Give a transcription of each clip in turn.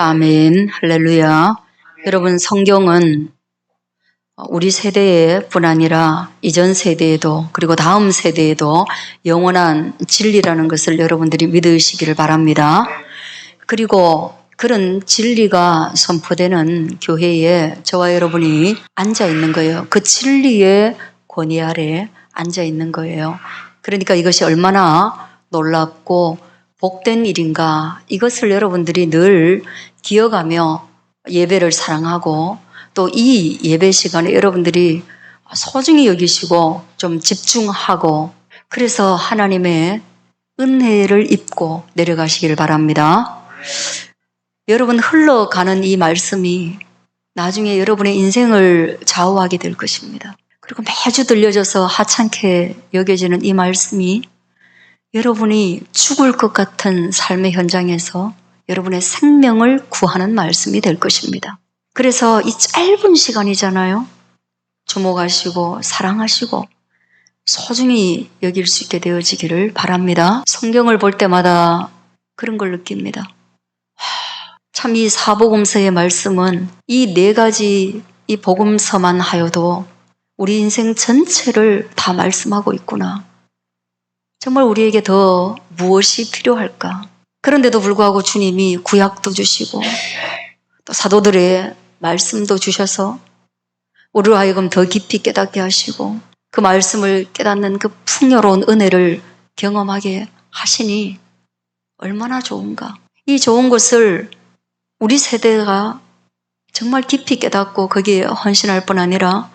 아멘, 할렐루야. 여러분, 성경은 우리 세대뿐 아니라 이전 세대에도 그리고 다음 세대에도 영원한 진리라는 것을 여러분들이 믿으시기를 바랍니다. 그리고 그런 진리가 선포되는 교회에 저와 여러분이 앉아 있는 거예요. 그 진리의 권위 아래 앉아 있는 거예요. 그러니까 이것이 얼마나 놀랍고 복된 일인가, 이것을 여러분들이 늘 기억하며 예배를 사랑하고 또 이 예배 시간에 여러분들이 소중히 여기시고 좀 집중하고 그래서 하나님의 은혜를 입고 내려가시길 바랍니다. 여러분, 흘러가는 이 말씀이 나중에 여러분의 인생을 좌우하게 될 것입니다. 그리고 매주 들려져서 하찮게 여겨지는 이 말씀이 여러분이 죽을 것 같은 삶의 현장에서 여러분의 생명을 구하는 말씀이 될 것입니다. 그래서 이 짧은 시간이잖아요. 주목하시고 사랑하시고 소중히 여길 수 있게 되어지기를 바랍니다. 성경을 볼 때마다 그런 걸 느낍니다. 참 이 사복음서의 말씀은 이 네 가지 이 복음서만 하여도 우리 인생 전체를 다 말씀하고 있구나. 정말 우리에게 더 무엇이 필요할까? 그런데도 불구하고 주님이 구약도 주시고 또 사도들의 말씀도 주셔서 우리로 하여금 더 깊이 깨닫게 하시고 그 말씀을 깨닫는 그 풍요로운 은혜를 경험하게 하시니 얼마나 좋은가. 이 좋은 것을 우리 세대가 정말 깊이 깨닫고 거기에 헌신할 뿐 아니라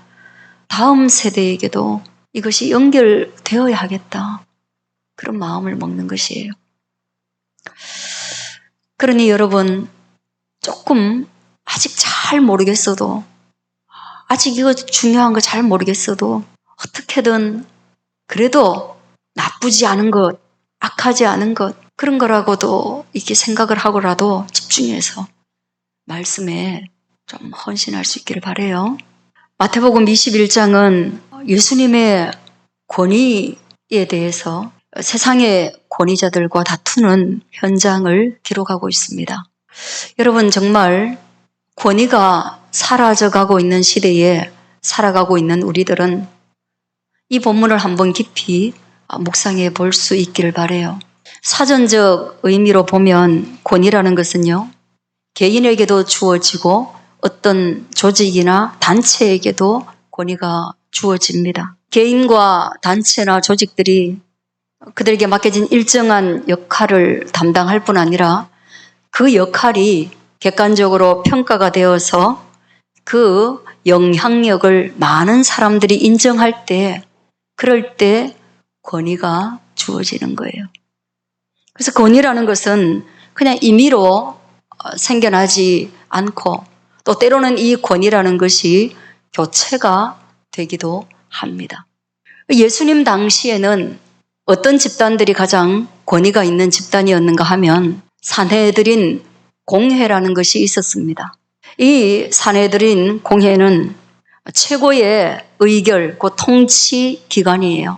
다음 세대에게도 이것이 연결되어야 하겠다. 그런 마음을 먹는 것이에요. 그러니 여러분, 조금 아직 잘 모르겠어도, 아직 이거 중요한 거 잘 모르겠어도 어떻게든 그래도 나쁘지 않은 것, 악하지 않은 것, 그런 거라고도 이렇게 생각을 하고라도 집중해서 말씀에 좀 헌신할 수 있기를 바라요. 마태복음 21장은 예수님의 권위에 대해서 세상의 권위자들과 다투는 현장을 기록하고 있습니다. 여러분, 정말 권위가 사라져가고 있는 시대에 살아가고 있는 우리들은 이 본문을 한번 깊이 묵상해 볼 수 있기를 바라요. 사전적 의미로 보면 권위라는 것은요, 개인에게도 주어지고 어떤 조직이나 단체에게도 권위가 주어집니다. 개인과 단체나 조직들이 그들에게 맡겨진 일정한 역할을 담당할 뿐 아니라 그 역할이 객관적으로 평가가 되어서 그 영향력을 많은 사람들이 인정할 때, 그럴 때 권위가 주어지는 거예요. 그래서 권위라는 것은 그냥 임의로 생겨나지 않고 또 때로는 이 권위라는 것이 교체가 되기도 합니다. 예수님 당시에는 어떤 집단들이 가장 권위가 있는 집단이었는가 하면 산헤드린 공회라는 것이 있었습니다. 이 산헤드린 공회는 최고의 의결, 그 통치 기관이에요.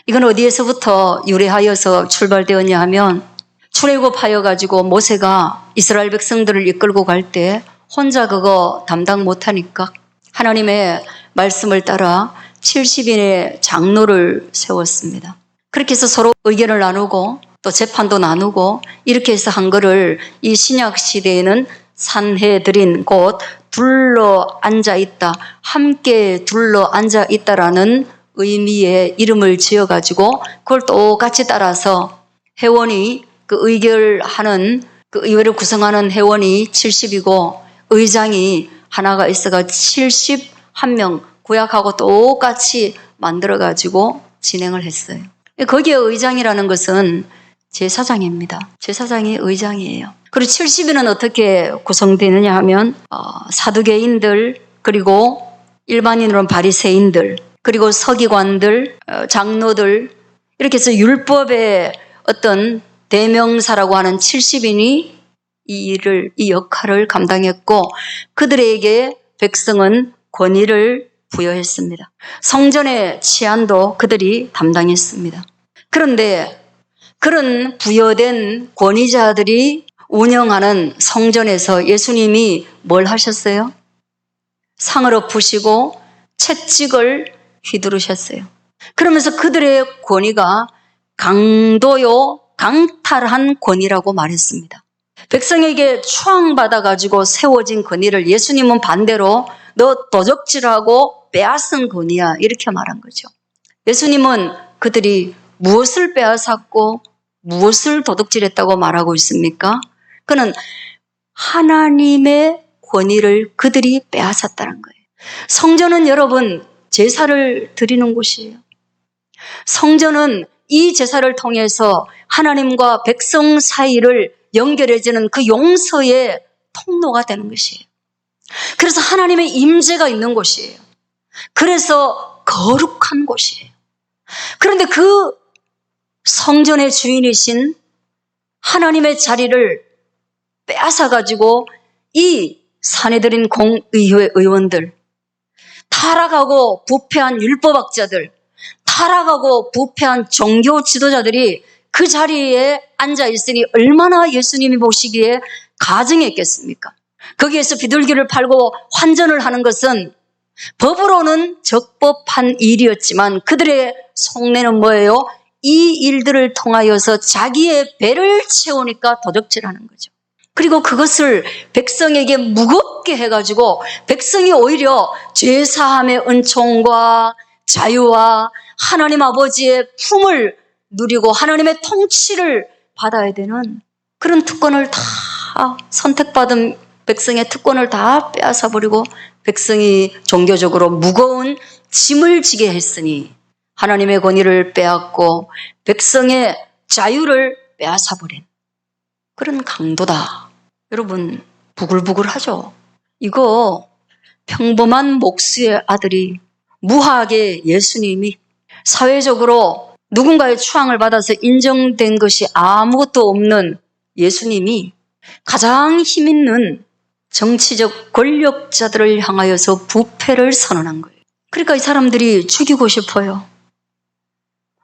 이건 어디에서부터 유래하여서 출발되었냐 하면 출애굽하여가지고 모세가 이스라엘 백성들을 이끌고 갈 때 혼자 그거 담당 못하니까 하나님의 말씀을 따라 70인의 장로를 세웠습니다. 그렇게 해서 서로 의견을 나누고 또 재판도 나누고 이렇게 해서 한 거를 이 신약 시대에는 산헤드린, 곧 둘러 앉아 있다, 함께 둘러 앉아 있다라는 의미의 이름을 지어가지고 그걸 똑같이 따라서 회원이 그 의결하는 그 의회를 구성하는 회원이 70이고 의장이 하나가 있어가 71명 구약하고 똑같이 만들어가지고 진행을 했어요. 거기에 의장이라는 것은 제사장입니다. 제사장이 의장이에요. 그리고 70인은 어떻게 구성되느냐 하면 사두개인들, 그리고 일반인으로는 바리새인들, 그리고 서기관들, 장로들, 이렇게 해서 율법의 어떤 대명사라고 하는 70인이 이 역할을 감당했고 그들에게 백성은 권위를 부여했습니다. 성전의 치안도 그들이 담당했습니다. 그런데 그런 부여된 권위자들이 운영하는 성전에서 예수님이 뭘 하셨어요? 상을 엎으시고 채찍을 휘두르셨어요. 그러면서 그들의 권위가 강도요, 강탈한 권위라고 말했습니다. 백성에게 추앙받아가지고 세워진 권위를 예수님은 반대로 너 도적질하고 빼앗은 권위야, 이렇게 말한 거죠. 예수님은 그들이 무엇을 빼앗았고 무엇을 도둑질했다고 말하고 있습니까? 그는 하나님의 권위를 그들이 빼앗았다는 거예요. 성전은 여러분 제사를 드리는 곳이에요. 성전은 이 제사를 통해서 하나님과 백성 사이를 연결해주는 그 용서의 통로가 되는 것이에요. 그래서 하나님의 임재가 있는 곳이에요. 그래서 거룩한 곳이에요. 그런데 그 성전의 주인이신 하나님의 자리를 빼앗아가지고 이 사내들인 공의회 의원들, 타락하고 부패한 율법학자들, 타락하고 부패한 종교 지도자들이 그 자리에 앉아있으니 얼마나 예수님이 보시기에 가증했겠습니까? 거기에서 비둘기를 팔고 환전을 하는 것은 법으로는 적법한 일이었지만 그들의 속내는 뭐예요? 이 일들을 통하여서 자기의 배를 채우니까 도적질하는 거죠. 그리고 그것을 백성에게 무겁게 해가지고 백성이 오히려 죄사함의 은총과 자유와 하나님 아버지의 품을 누리고 하나님의 통치를 받아야 되는 그런 특권을 다 선택받은 백성의 특권을 다 빼앗아버리고 백성이 종교적으로 무거운 짐을 지게 했으니 하나님의 권위를 빼앗고 백성의 자유를 빼앗아버린 그런 강도다. 여러분 부글부글하죠? 이거 평범한 목수의 아들이 무하게 예수님이 사회적으로 누군가의 추앙을 받아서 인정된 것이 아무것도 없는 예수님이 가장 힘있는 정치적 권력자들을 향하여서 부패를 선언한 거예요. 그러니까 이 사람들이 죽이고 싶어요.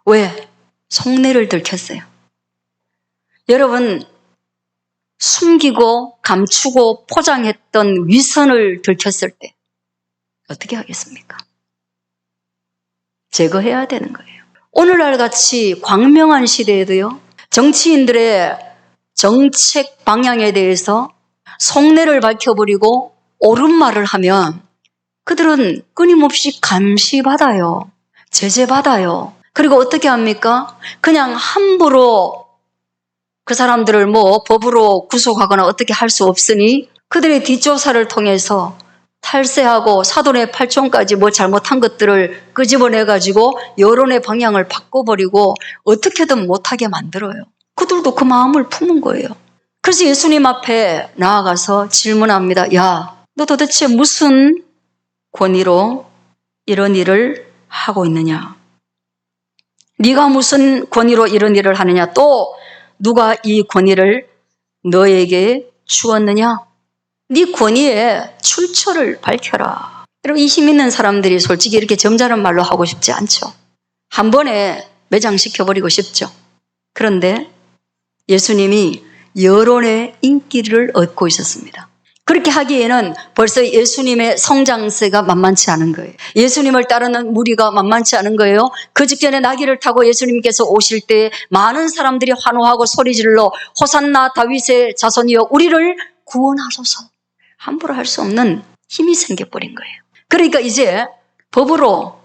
왜? 속내를 들켰어요. 여러분, 숨기고 감추고 포장했던 위선을 들켰을 때 어떻게 하겠습니까? 제거해야 되는 거예요. 오늘날 같이 광명한 시대에도요, 정치인들의 정책 방향에 대해서 속내를 밝혀버리고 옳은 말을 하면 그들은 끊임없이 감시받아요. 제재받아요. 그리고 어떻게 합니까? 그냥 함부로 그 사람들을 법으로 구속하거나 어떻게 할 수 없으니 그들의 뒷조사를 통해서 탈세하고 사돈의 팔촌까지 잘못한 것들을 끄집어내가지고 여론의 방향을 바꿔버리고 어떻게든 못하게 만들어요. 그들도 그 마음을 품은 거예요. 그래서 예수님 앞에 나아가서 질문합니다. 야, 너 도대체 무슨 권위로 이런 일을 하고 있느냐? 네가 무슨 권위로 이런 일을 하느냐? 또 누가 이 권위를 너에게 주었느냐? 네 권위의 출처를 밝혀라. 여러분, 이 힘 있는 사람들이 솔직히 이렇게 점잖은 말로 하고 싶지 않죠. 한 번에 매장시켜버리고 싶죠. 그런데 예수님이 여론의 인기를 얻고 있었습니다. 그렇게 하기에는 벌써 예수님의 성장세가 만만치 않은 거예요. 예수님을 따르는 무리가 만만치 않은 거예요. 그 직전에 나귀를 타고 예수님께서 오실 때 많은 사람들이 환호하고 소리질러 호산나 다윗의 자손이여 우리를 구원하소서. 함부로 할 수 없는 힘이 생겨버린 거예요. 그러니까 이제 법으로,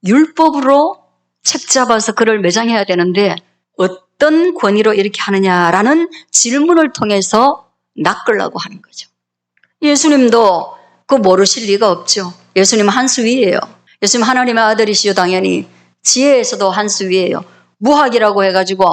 율법으로 책 잡아서 그를 매장해야 되는데 어떤 권위로 이렇게 하느냐라는 질문을 통해서 낚으려고 하는 거죠. 예수님도 그거 모르실 리가 없죠. 예수님은 한 수 위예요. 예수님 하나님의 아들이시죠. 당연히 지혜에서도 한 수 위예요. 무학이라고 해가지고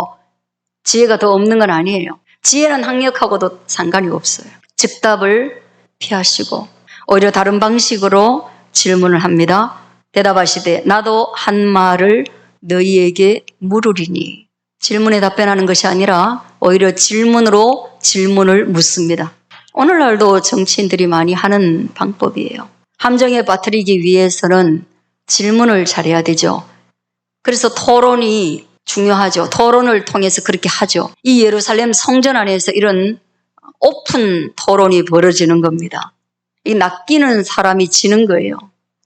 지혜가 더 없는 건 아니에요. 지혜는 학력하고도 상관이 없어요. 즉답을 피하시고 오히려 다른 방식으로 질문을 합니다. 대답하시되 나도 한 말을 너희에게 물으리니. 질문에 답변하는 것이 아니라 오히려 질문으로 질문을 묻습니다. 오늘날도 정치인들이 많이 하는 방법이에요. 함정에 빠뜨리기 위해서는 질문을 잘해야 되죠. 그래서 토론이 중요하죠. 토론을 통해서 그렇게 하죠. 이 예루살렘 성전 안에서 이런 오픈 토론이 벌어지는 겁니다. 이 낚이는 사람이 지는 거예요.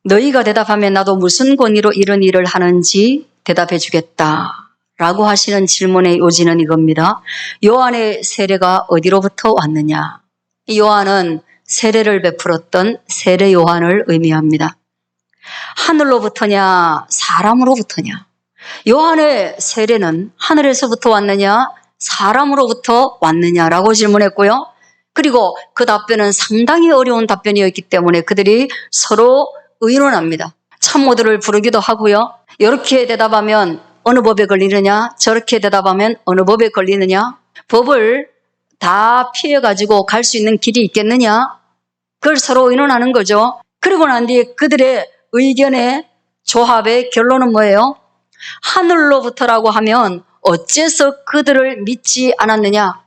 너희가 대답하면 나도 무슨 권위로 이런 일을 하는지 대답해 주겠다 라고 하시는 질문의 요지는 이겁니다. 요한의 세례가 어디로부터 왔느냐? 이 요한은 세례를 베풀었던 세례 요한을 의미합니다. 하늘로부터냐 사람으로부터냐? 요한의 세례는 하늘에서부터 왔느냐 사람으로부터 왔느냐라고 질문했고요. 그리고 그 답변은 상당히 어려운 답변이었기 때문에 그들이 서로 의논합니다. 참모들을 부르기도 하고요. 이렇게 대답하면 어느 법에 걸리느냐, 저렇게 대답하면 어느 법에 걸리느냐, 법을 다 피해가지고 갈 수 있는 길이 있겠느냐, 그걸 서로 의논하는 거죠. 그리고 난 뒤에 그들의 의견의 조합의 결론은 뭐예요? 하늘로부터라고 하면 어째서 그들을 믿지 않았느냐,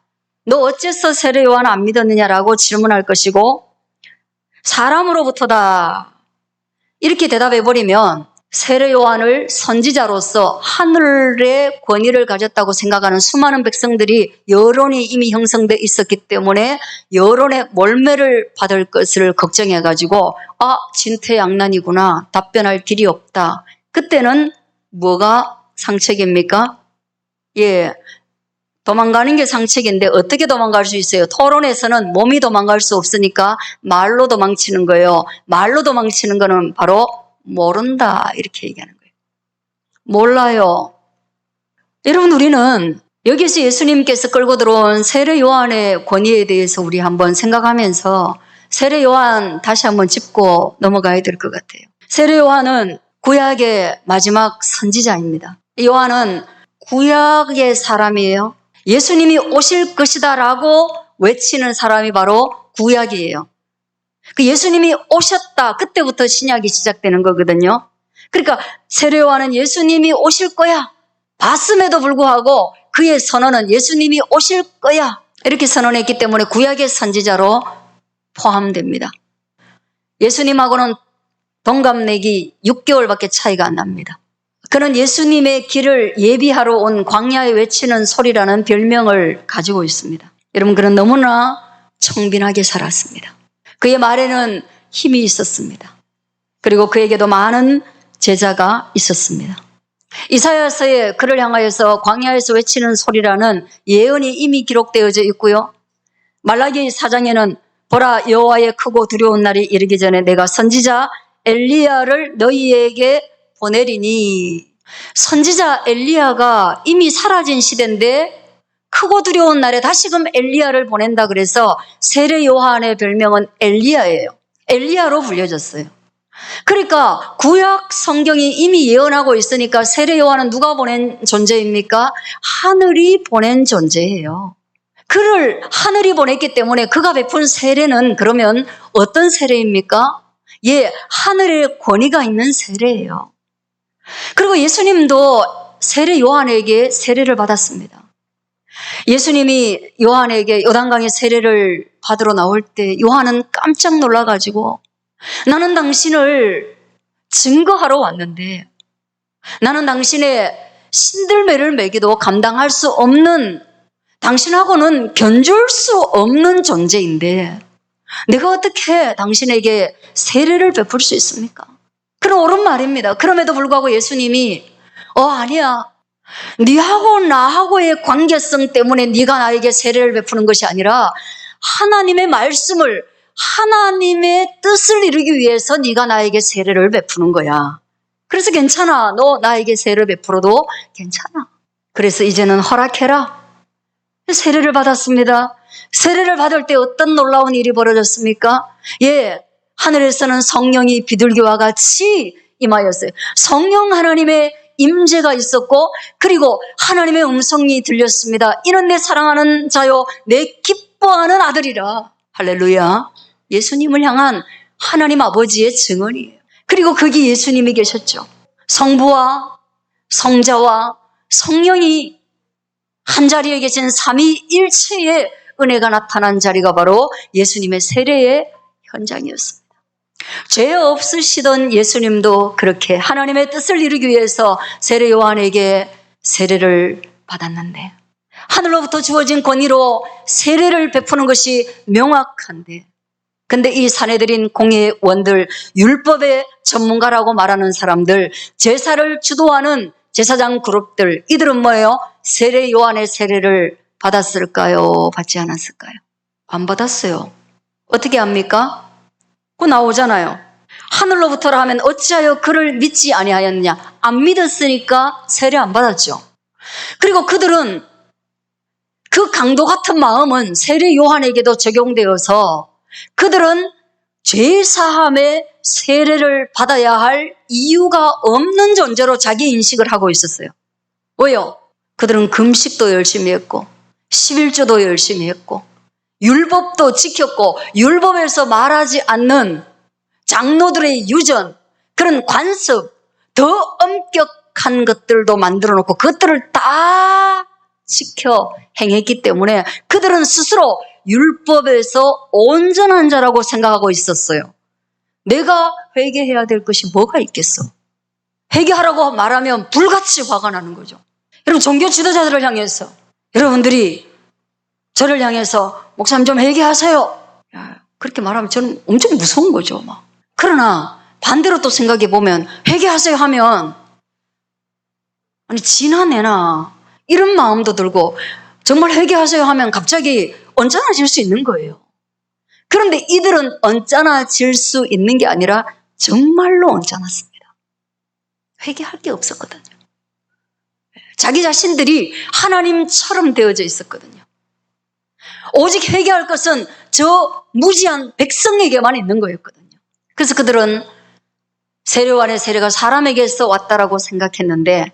너 어째서 세례 요한 안 믿었느냐라고 질문할 것이고, 사람으로부터다 이렇게 대답해버리면 세례 요한을 선지자로서 하늘의 권위를 가졌다고 생각하는 수많은 백성들이 여론이 이미 형성돼 있었기 때문에 여론의 몰매를 받을 것을 걱정해가지고 진퇴양난이구나, 답변할 길이 없다. 그때는 뭐가 상책입니까? 도망가는 게 상책인데 어떻게 도망갈 수 있어요? 토론에서는 몸이 도망갈 수 없으니까 말로 도망치는 거예요. 말로 도망치는 거는 바로 모른다 이렇게 얘기하는 거예요. 몰라요. 여러분, 우리는 여기서 예수님께서 끌고 들어온 세례 요한의 권위에 대해서 우리 한번 생각하면서 세례 요한 다시 한번 짚고 넘어가야 될 것 같아요. 세례 요한은 구약의 마지막 선지자입니다. 요한은 구약의 사람이에요. 예수님이 오실 것이다 라고 외치는 사람이 바로 구약이에요. 그 예수님이 오셨다, 그때부터 신약이 시작되는 거거든요. 그러니까 세례 요한은 예수님이 오실 거야 봤음에도 불구하고 그의 선언은 예수님이 오실 거야 이렇게 선언했기 때문에 구약의 선지자로 포함됩니다. 예수님하고는 동갑내기 6개월밖에 차이가 안 납니다. 그는 예수님의 길을 예비하러 온 광야에 외치는 소리라는 별명을 가지고 있습니다. 여러분, 그는 너무나 청빈하게 살았습니다. 그의 말에는 힘이 있었습니다. 그리고 그에게도 많은 제자가 있었습니다. 이사야서에 그를 향하여서 광야에서 외치는 소리라는 예언이 이미 기록되어져 있고요. 말라기 4장에는 보라, 여호와의 크고 두려운 날이 이르기 전에 내가 선지자 엘리야를 너희에게 보내리니. 선지자 엘리야가 이미 사라진 시대인데 크고 두려운 날에 다시금 엘리야를 보낸다 그래서 세례 요한의 별명은 엘리야예요. 엘리야로 불려졌어요. 그러니까 구약 성경이 이미 예언하고 있으니까 세례 요한은 누가 보낸 존재입니까? 하늘이 보낸 존재예요. 그를 하늘이 보냈기 때문에 그가 베푼 세례는 그러면 어떤 세례입니까? 하늘의 권위가 있는 세례예요. 그리고 예수님도 세례 요한에게 세례를 받았습니다. 예수님이 요한에게 요단강에 세례를 받으러 나올 때 요한은 깜짝 놀라가지고 나는 당신을 증거하러 왔는데 나는 당신의 신들매를 매기도 감당할 수 없는, 당신하고는 견줄 수 없는 존재인데 내가 어떻게 당신에게 세례를 베풀 수 있습니까? 그런 옳은 말입니다. 그럼에도 불구하고 예수님이 아니야, 네하고 나하고의 관계성 때문에 네가 나에게 세례를 베푸는 것이 아니라 하나님의 말씀을, 하나님의 뜻을 이루기 위해서 네가 나에게 세례를 베푸는 거야. 그래서 괜찮아, 너 나에게 세례를 베풀어도 괜찮아. 그래서 이제는 허락해라. 세례를 받았습니다. 세례를 받을 때 어떤 놀라운 일이 벌어졌습니까? 하늘에서는 성령이 비둘기와 같이 임하였어요. 성령 하나님의 임재가 있었고, 그리고 하나님의 음성이 들렸습니다. 이는 내 사랑하는 자요, 내 기뻐하는 아들이라. 할렐루야. 예수님을 향한 하나님 아버지의 증언이에요. 그리고 거기 예수님이 계셨죠. 성부와 성자와 성령이 한 자리에 계신 삼위일체의 은혜가 나타난 자리가 바로 예수님의 세례의 현장이었습니다. 죄 없으시던 예수님도 그렇게 하나님의 뜻을 이루기 위해서 세례 요한에게 세례를 받았는데 하늘로부터 주어진 권위로 세례를 베푸는 것이 명확한데, 근데 이 사내들인 공예원들, 율법의 전문가라고 말하는 사람들, 제사를 주도하는 제사장 그룹들, 이들은 뭐예요? 세례 요한의 세례를 받았을까요? 받지 않았을까요? 안 받았어요. 어떻게 합니까? 그거 나오잖아요. 하늘로부터라 하면 어찌하여 그를 믿지 아니하였느냐? 안 믿었으니까 세례 안 받았죠. 그리고 그들은 그 강도 같은 마음은 세례 요한에게도 적용되어서 그들은 죄사함의 세례를 받아야 할 이유가 없는 존재로 자기 인식을 하고 있었어요. 왜요? 그들은 금식도 열심히 했고 11조도 열심히 했고 율법도 지켰고 율법에서 말하지 않는 장로들의 유전, 그런 관습, 더 엄격한 것들도 만들어 놓고 그것들을 다 지켜 행했기 때문에 그들은 스스로 율법에서 온전한 자라고 생각하고 있었어요. 내가 회개해야 될 것이 뭐가 있겠어? 회개하라고 말하면 불같이 화가 나는 거죠. 여러분, 종교 지도자들을 향해서, 여러분들이 저를 향해서 목사님 좀 회개하세요. 그렇게 말하면 저는 엄청 무서운 거죠. 막. 그러나 반대로 또 생각해 보면 회개하세요 하면 아니 지나내나 이런 마음도 들고 정말 회개하세요 하면 갑자기 언짢아질 수 있는 거예요. 그런데 이들은 언짢아질 수 있는 게 아니라 정말로 언짢았습니다. 회개할 게 없었거든요. 자기 자신들이 하나님처럼 되어져 있었거든요. 오직 회개할 것은 저 무지한 백성에게만 있는 거였거든요. 그래서 그들은 세례요한의 세례가 사람에게서 왔다라고 생각했는데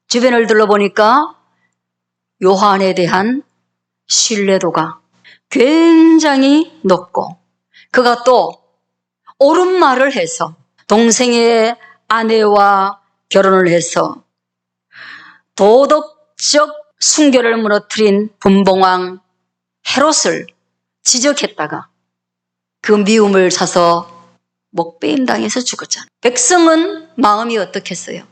주변을 둘러보니까 요한에 대한 신뢰도가 굉장히 높고 그가 또 옳은 말을 해서 동생의 아내와 결혼을 해서 도덕적 순결을 무너뜨린 분봉왕 헤롯을 지적했다가 그 미움을 사서 목베임 당해서 죽었잖아요. 백성은 마음이 어떻겠어요?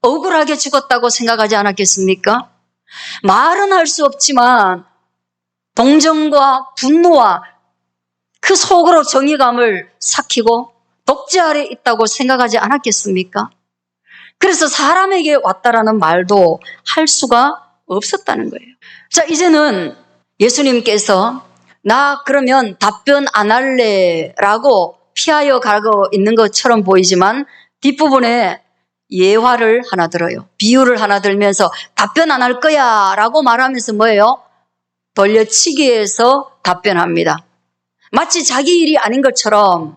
억울하게 죽었다고 생각하지 않았겠습니까? 말은 할 수 없지만 동정과 분노와 그 속으로 정의감을 삭히고 독재 아래 있다고 생각하지 않았겠습니까? 그래서 사람에게 왔다라는 말도 할 수가 없었다는 거예요. 자, 이제는 예수님께서 나 그러면 답변 안 할래 라고 피하여 가고 있는 것처럼 보이지만 뒷부분에 예화를 하나 들어요. 비유를 하나 들면서 답변 안 할 거야 라고 말하면서 뭐예요? 돌려치기해서 답변합니다. 마치 자기 일이 아닌 것처럼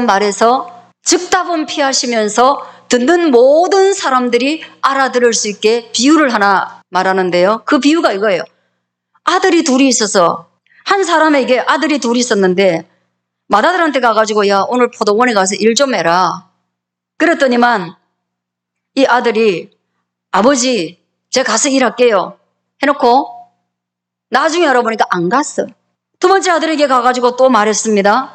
말해서 즉답은 피하시면서 듣는 모든 사람들이 알아들을 수 있게 비유를 하나 말하는데요. 그 비유가 이거예요. 아들이 둘이 있어서 한 사람에게 아들이 둘이 있었는데 맏아들한테 가가지고 야 오늘 포도원에 가서 일 좀 해라. 그랬더니만 이 아들이 아버지 제가 가서 일할게요 해놓고 나중에 알아보니까 안 갔어. 두 번째 아들에게 가가지고 또 말했습니다.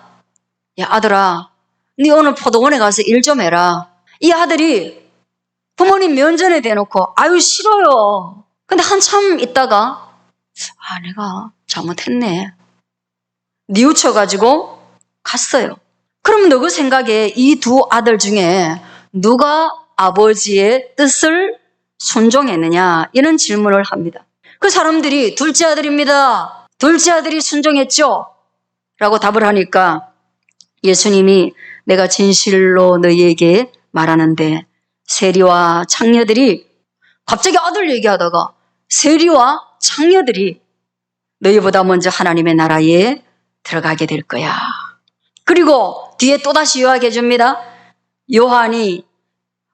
야 아들아 네 오늘 포도원에 가서 일 좀 해라. 이 아들이 부모님 면전에 대놓고 아유 싫어요. 근데 한참 있다가 내가 잘못했네 뉘우쳐가지고 갔어요. 그럼 너그 생각에 이 두 아들 중에 누가 아버지의 뜻을 순종했느냐 이런 질문을 합니다. 그 사람들이 둘째 아들입니다. 둘째 아들이 순종했죠? 라고 답을 하니까 예수님이 내가 진실로 너희에게 말하는데 세리와 창녀들이 갑자기 아들 얘기하다가 세리와 창녀들이 너희보다 먼저 하나님의 나라에 들어가게 될 거야. 그리고 뒤에 또다시 요약해 줍니다. 요한이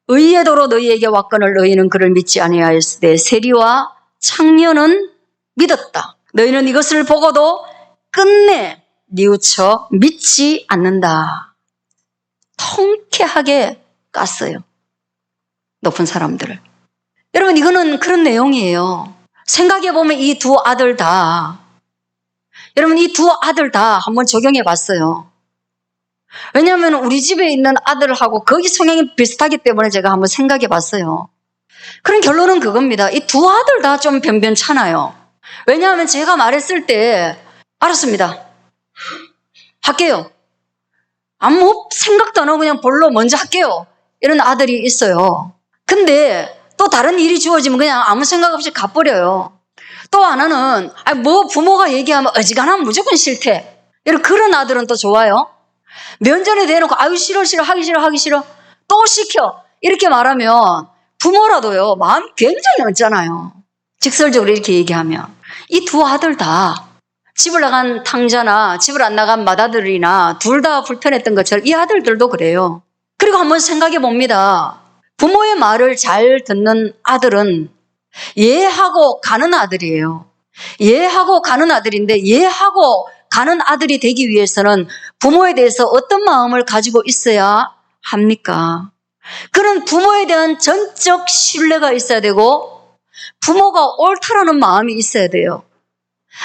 의의 도로 너희에게 왔거늘 너희는 그를 믿지 아니하였으되 세리와 창녀는 믿었다. 너희는 이것을 보고도 끝내 뉘우쳐 믿지 않는다. 통쾌하게 깠어요. 높은 사람들을. 여러분 이거는 그런 내용이에요. 생각해보면 이 두 아들 다 여러분 이 두 아들 다 한번 적용해 봤어요. 왜냐하면 우리 집에 있는 아들하고 거기 성향이 비슷하기 때문에 제가 한번 생각해 봤어요. 그런 결론은 그겁니다. 이 두 아들 다 좀 변변찮아요. 왜냐하면 제가 말했을 때 알았습니다. 할게요. 아무 생각도 안 하고 그냥 볼로 먼저 할게요. 이런 아들이 있어요. 근데 또 다른 일이 주어지면 그냥 아무 생각 없이 가버려요. 또 하나는 뭐 부모가 얘기하면 어지간하면 무조건 싫대. 그런 아들은 또 좋아요. 면전에 대놓고 아유 싫어 하기 싫어 또 시켜 이렇게 말하면 부모라도요 마음이 굉장히 없잖아요. 직설적으로 이렇게 얘기하면 이 두 아들 다 집을 나간 탕자나 집을 안 나간 맏아들이나 둘 다 불편했던 것처럼 이 아들들도 그래요. 그리고 한번 생각해 봅니다. 부모의 말을 잘 듣는 아들은 예하고 가는 아들이에요. 예하고 가는 아들인데 예하고 가는 아들이 되기 위해서는 부모에 대해서 어떤 마음을 가지고 있어야 합니까? 그런 부모에 대한 전적 신뢰가 있어야 되고 부모가 옳다라는 마음이 있어야 돼요.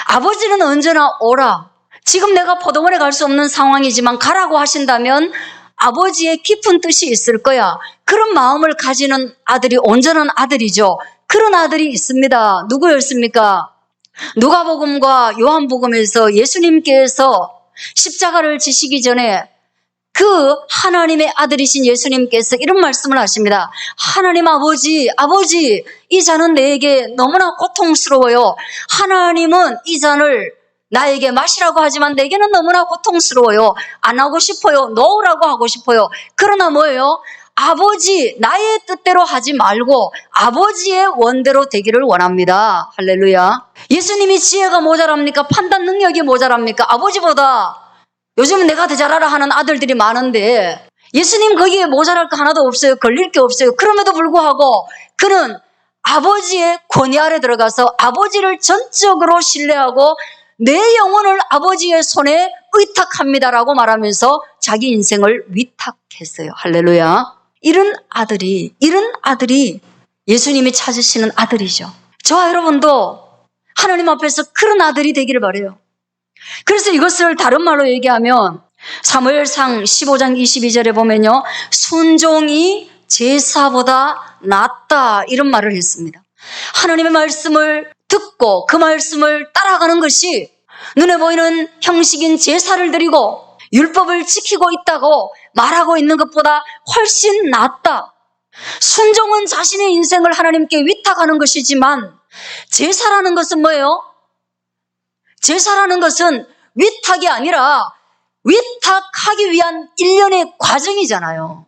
아버지는 언제나 오라. 지금 내가 포도원에 갈 수 없는 상황이지만 가라고 하신다면 아버지의 깊은 뜻이 있을 거야. 그런 마음을 가지는 아들이 온전한 아들이죠. 그런 아들이 있습니다. 누구였습니까? 누가복음과 요한복음에서 예수님께서 십자가를 지시기 전에 그 하나님의 아들이신 예수님께서 이런 말씀을 하십니다. 하나님 아버지, 이 잔은 내게 너무나 고통스러워요. 하나님은 이 잔을 나에게 마시라고 하지만 내게는 너무나 고통스러워요. 안 하고 싶어요. 놓으라고 하고 싶어요. 그러나 뭐예요? 아버지, 나의 뜻대로 하지 말고 아버지의 원대로 되기를 원합니다. 할렐루야. 예수님이 지혜가 모자랍니까? 판단 능력이 모자랍니까? 아버지보다 요즘은 내가 더 잘 알아 하는 아들들이 많은데 예수님 거기에 모자랄 거 하나도 없어요. 걸릴 게 없어요. 그럼에도 불구하고 그는 아버지의 권위 아래 들어가서 아버지를 전적으로 신뢰하고 내 영혼을 아버지의 손에 의탁합니다라고 말하면서 자기 인생을 위탁했어요. 할렐루야. 이런 아들이 예수님이 찾으시는 아들이죠. 저와 여러분도 하나님 앞에서 그런 아들이 되기를 바라요. 그래서 이것을 다른 말로 얘기하면 사무엘상 15장 22절에 보면요. 순종이 제사보다 낫다 이런 말을 했습니다. 하나님의 말씀을 듣고 그 말씀을 따라가는 것이 눈에 보이는 형식인 제사를 드리고 율법을 지키고 있다고 말하고 있는 것보다 훨씬 낫다. 순종은 자신의 인생을 하나님께 위탁하는 것이지만 제사라는 것은 뭐예요? 제사라는 것은 위탁이 아니라 위탁하기 위한 일련의 과정이잖아요.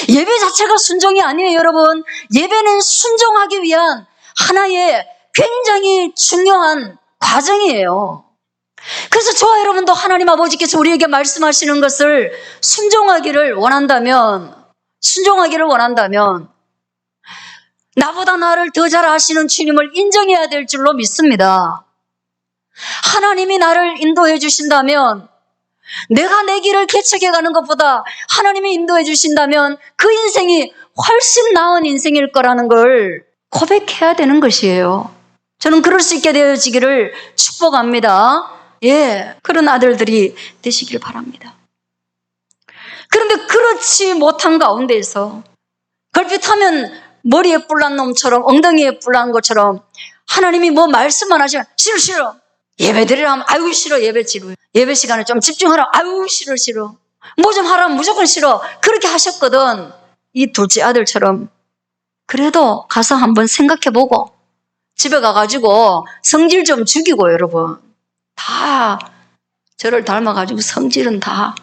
예배 자체가 순종이 아니에요, 여러분. 예배는 순종하기 위한 하나의 굉장히 중요한 과정이에요. 그래서 저와 여러분도 하나님 아버지께서 우리에게 말씀하시는 것을 순종하기를 원한다면 나보다 나를 더 잘 아시는 주님을 인정해야 될 줄로 믿습니다. 하나님이 나를 인도해 주신다면 내가 내 길을 개척해 가는 것보다 하나님이 인도해 주신다면 그 인생이 훨씬 나은 인생일 거라는 걸 고백해야 되는 것이에요. 저는 그럴 수 있게 되어지기를 축복합니다. 그런 아들들이 되시길 바랍니다. 그런데 그렇지 못한 가운데에서 걸핏하면 머리에 뿔난 놈처럼 엉덩이에 뿔난 것처럼 하나님이 뭐 말씀만 하시면 싫어 예배드리라 하면 아유 싫어 예배 시간에 좀 집중하라 아유 싫어 뭐 좀 하라면 무조건 싫어 그렇게 하셨거든. 이 둘째 아들처럼 그래도 가서 한번 생각해보고 집에 가가지고 성질 좀 죽이고 여러분 다 저를 닮아가지고 성질은 다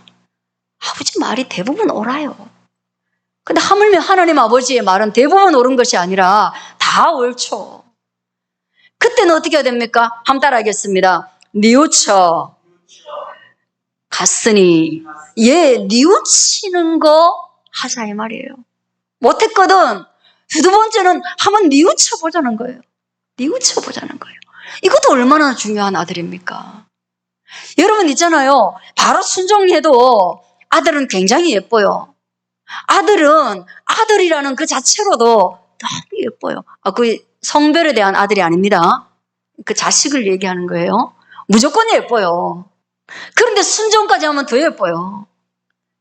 아버지 말이 대부분 옳아요. 근데 하물며 하나님 아버지의 말은 대부분 옳은 것이 아니라 다 옳죠. 그때는 어떻게 해야 됩니까? 한번 따라하겠습니다. 뉘우쳐 갔으니 뉘우치는 거 하자 이 말이에요. 못했거든. 두 번째는 한번 뉘우쳐 보자는 거예요. 이것도 얼마나 중요한 아들입니까? 여러분 있잖아요. 바로 순종해도 아들은 굉장히 예뻐요. 아들은 아들이라는 그 자체로도 너무 예뻐요. 그 성별에 대한 아들이 아닙니다. 그 자식을 얘기하는 거예요. 무조건 예뻐요. 그런데 순종까지 하면 더 예뻐요.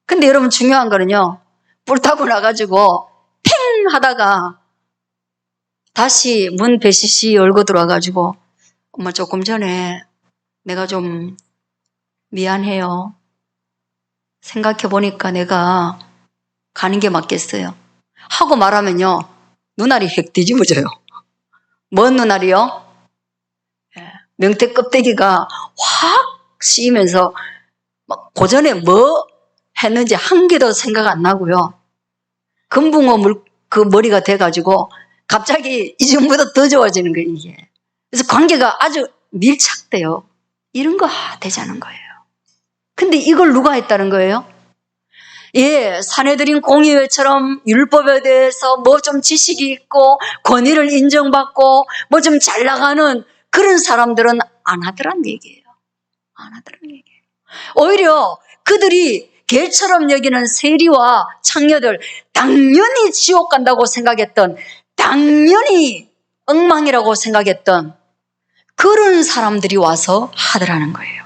근데 여러분 중요한 거는요. 뿔 타고 나가지고 팽 하다가 다시 문 배시시 열고 들어와가지고 엄마 조금 전에 내가 좀 미안해요. 생각해보니까 내가 가는 게 맞겠어요. 하고 말하면요. 눈알이 획 뒤집어져요. 뭔 눈알이요? 명태 껍데기가 확 씌이면서 막 고전에 뭐 했는지 한 개도 생각 안 나고요. 금붕어 그 머리가 돼가지고 갑자기 이전보다 더 좋아지는 거예요, 이게. 그래서 관계가 아주 밀착돼요. 이런 거 되자는 거예요. 근데 이걸 누가 했다는 거예요? 예, 사내들인 공의회처럼 율법에 대해서 뭐 좀 지식이 있고 권위를 인정받고 뭐 좀 잘 나가는 그런 사람들은 안 하더란 얘기예요. 안 하더란 얘기예요. 오히려 그들이 개처럼 여기는 세리와 창녀들, 당연히 지옥 간다고 생각했던, 당연히 엉망이라고 생각했던 그런 사람들이 와서 하더라는 거예요.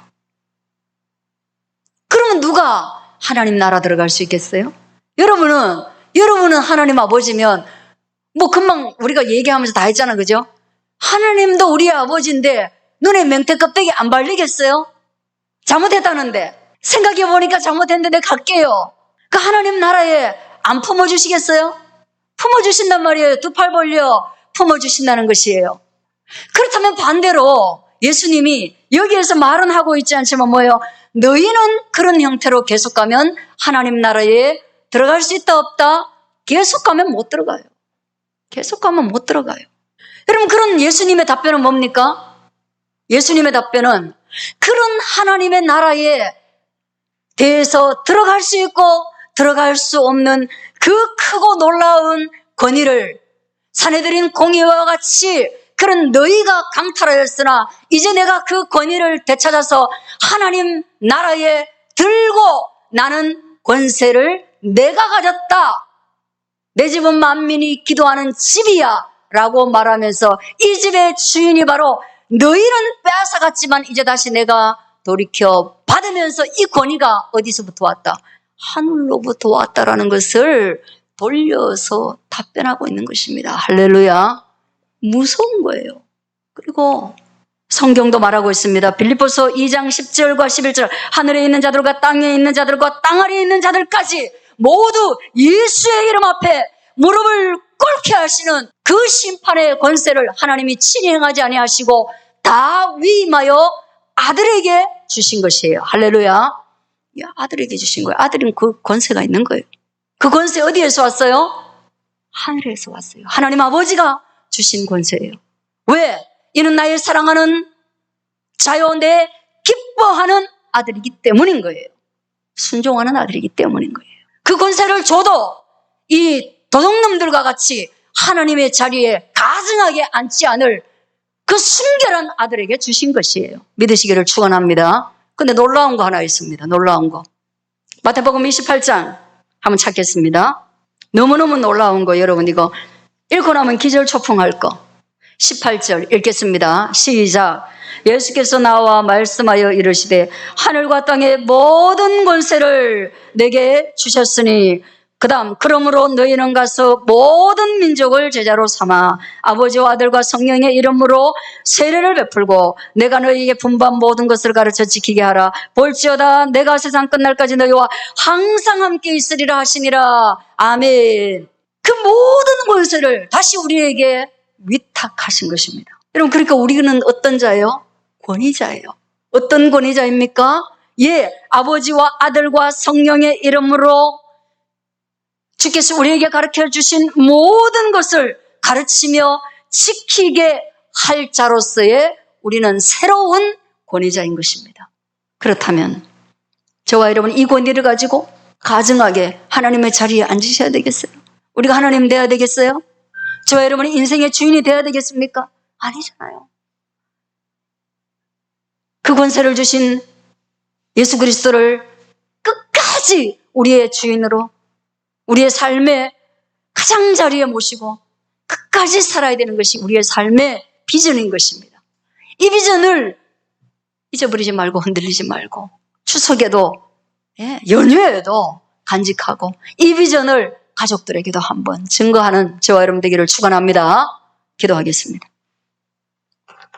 그러면 누가 하나님 나라 들어갈 수 있겠어요? 여러분은 하나님 아버지면 뭐 금방 우리가 얘기하면서 다 했잖아, 그죠? 하나님도 우리의 아버지인데 눈에 명태 껍데기 안 발리겠어요? 잘못했다는데 생각해보니까 잘못했는데 내가 갈게요. 그 하나님 나라에 안 품어주시겠어요? 품어주신단 말이에요. 두 팔 벌려 품어주신다는 것이에요. 그렇다면 반대로 예수님이 여기에서 말은 하고 있지 않지만 뭐예요? 너희는 그런 형태로 계속 가면 하나님 나라에 들어갈 수 있다 없다? 계속 가면 못 들어가요. 계속 가면 못 들어가요. 여러분, 그런 예수님의 답변은 뭡니까? 예수님의 답변은 그런 하나님의 나라에 대해서 들어갈 수 있고 들어갈 수 없는 그 크고 놀라운 권위를 사내들인 공의와 같이 그런 너희가 강탈하였으나 이제 내가 그 권위를 되찾아서 하나님 나라에 들고 나는 권세를 내가 가졌다. 내 집은 만민이 기도하는 집이야 라고 말하면서 이 집의 주인이 바로 너희는 빼앗아갔지만 이제 다시 내가 돌이켜 받으면서 이 권위가 어디서부터 왔다? 하늘로부터 왔다라는 것을 돌려서 답변하고 있는 것입니다. 할렐루야. 무서운 거예요. 그리고 성경도 말하고 있습니다. 빌립보서 2장 10절과 11절 하늘에 있는 자들과 땅에 있는 자들과 땅 아래에 있는 자들까지 모두 예수의 이름 앞에 무릎을 꿇게 하시는 그 심판의 권세를 하나님이 친히 행하지 아니하시고 다 위임하여 아들에게 주신 것이에요. 할렐루야. 아들에게 주신 거예요. 아들은 그 권세가 있는 거예요. 그 권세 어디에서 왔어요? 하늘에서 왔어요. 하나님 아버지가 주신 권세예요. 왜? 이는 나의 사랑하는 자요 내 기뻐하는 아들이기 때문인 거예요. 순종하는 아들이기 때문인 거예요. 그 권세를 줘도 이 도둑놈들과 같이 하나님의 자리에 가증하게 앉지 않을 그 순결한 아들에게 주신 것이에요. 믿으시기를 축원합니다. 근데 놀라운 거 하나 있습니다. 놀라운 거. 마태복음 28장 한번 찾겠습니다. 너무너무 놀라운 거 여러분 이거 읽고 나면 기절초풍할 거. 18절 읽겠습니다. 시작. 예수께서 나와 말씀하여 이르시되 하늘과 땅의 모든 권세를 내게 주셨으니 그 다음 그러므로 너희는 가서 모든 민족을 제자로 삼아 아버지와 아들과 성령의 이름으로 세례를 베풀고 내가 너희에게 분부한 모든 것을 가르쳐 지키게 하라. 볼지어다 내가 세상 끝날까지 너희와 항상 함께 있으리라 하시니라. 아멘. 그 모든 권세를 다시 우리에게 위탁하신 것입니다. 여러분 그러니까 우리는 어떤 자예요? 권위자예요. 어떤 권위자입니까? 예, 아버지와 아들과 성령의 이름으로 주께서 우리에게 가르쳐 주신 모든 것을 가르치며 지키게 할 자로서의 우리는 새로운 권위자인 것입니다. 그렇다면 저와 여러분 이 권위를 가지고 가증하게 하나님의 자리에 앉으셔야 되겠어요? 우리가 하나님 돼야 되겠어요? 저와 여러분이 인생의 주인이 돼야 되겠습니까? 아니잖아요. 그 권세를 주신 예수 그리스도를 끝까지 우리의 주인으로 우리의 삶의 가장 자리에 모시고 끝까지 살아야 되는 것이 우리의 삶의 비전인 것입니다. 이 비전을 잊어버리지 말고 흔들리지 말고 추석에도 연휴에도 간직하고 이 비전을 가족들에게도 한번 증거하는 저와 여러분 되기를 축원합니다. 기도하겠습니다.